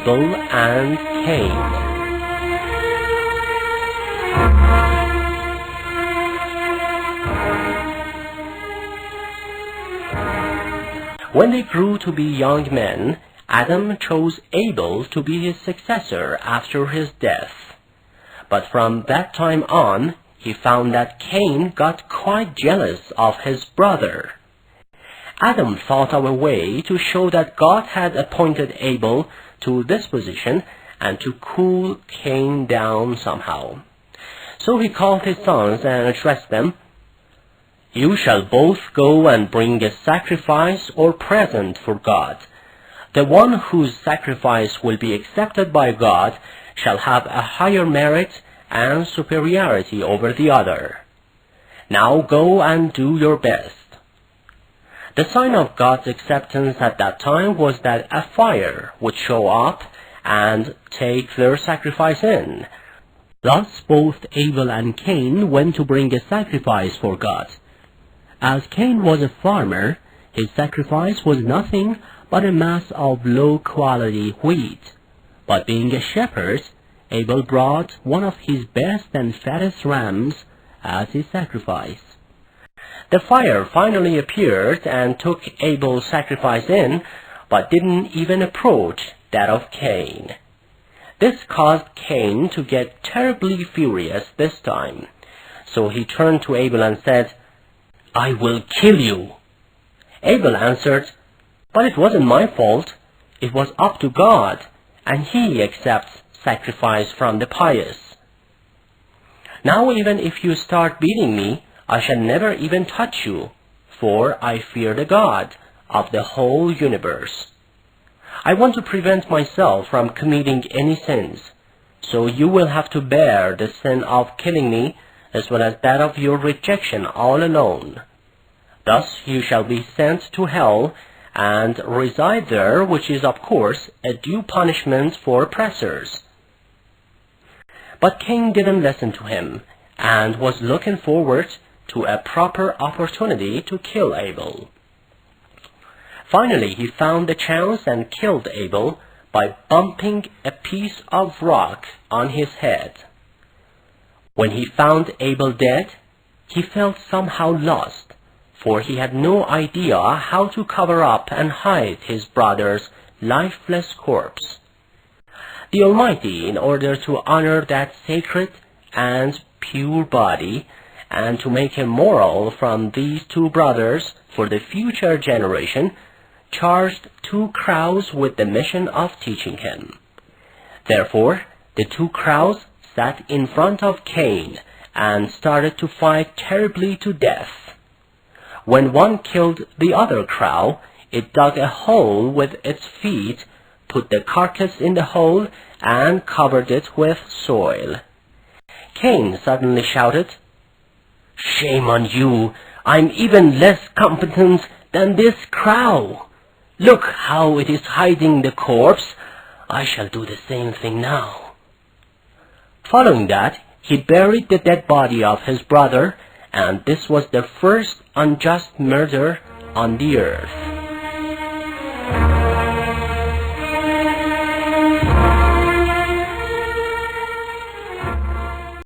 Abel and Cain. When they grew to be young men, Adam chose Abel to be his successor after his death. But from that time on, he found that Cain got quite jealous of his brother. Adam thought of a way to show that God had appointed Abel to this position and to cool Cain down somehow. So he called his sons and addressed them. You shall both go and bring a sacrifice or present for God. The one whose sacrifice will be accepted by God shall have a higher merit and superiority over the other. Now go and do your best. The sign of God's acceptance at that time was that a fire would show up and take their sacrifice in. Thus both Abel and Cain went to bring a sacrifice for God. As Cain was a farmer, his sacrifice was nothing but a mass of low-quality wheat. But being a shepherd, Abel brought one of his best and fattest rams as his sacrifice. The fire finally appeared and took Abel's sacrifice in, but didn't even approach that of Cain. This caused Cain to get terribly furious this time. So he turned to Abel and said, I will kill you. Abel answered, but it wasn't my fault. It was up to God, and He accepts sacrifice from the pious. Now even if you start beating me, I shall never even touch you, for I fear the God of the whole universe. I want to prevent myself from committing any sins, so you will have to bear the sin of killing me, as well as that of your rejection all alone. Thus you shall be sent to hell and reside there, which is of course a due punishment for oppressors. But Cain didn't listen to him, and was looking forward to a proper opportunity to kill Abel. Finally he found the chance and killed Abel by bumping a piece of rock on his head. When he found Abel dead, he felt somehow lost, for he had no idea how to cover up and hide his brother's lifeless corpse. The Almighty, in order to honor that sacred and pure body, and to make a moral from these two brothers for the future generation, charged 2 crows with the mission of teaching him. Therefore, the 2 crows sat in front of Cain and started to fight terribly to death. When one killed the other crow, it dug a hole with its feet, put the carcass in the hole, and covered it with soil. Cain suddenly shouted, Shame on you! I'm even less competent than this crow! Look how it is hiding the corpse! I shall do the same thing now. Following that, he buried the dead body of his brother, and this was the first unjust murder on the earth.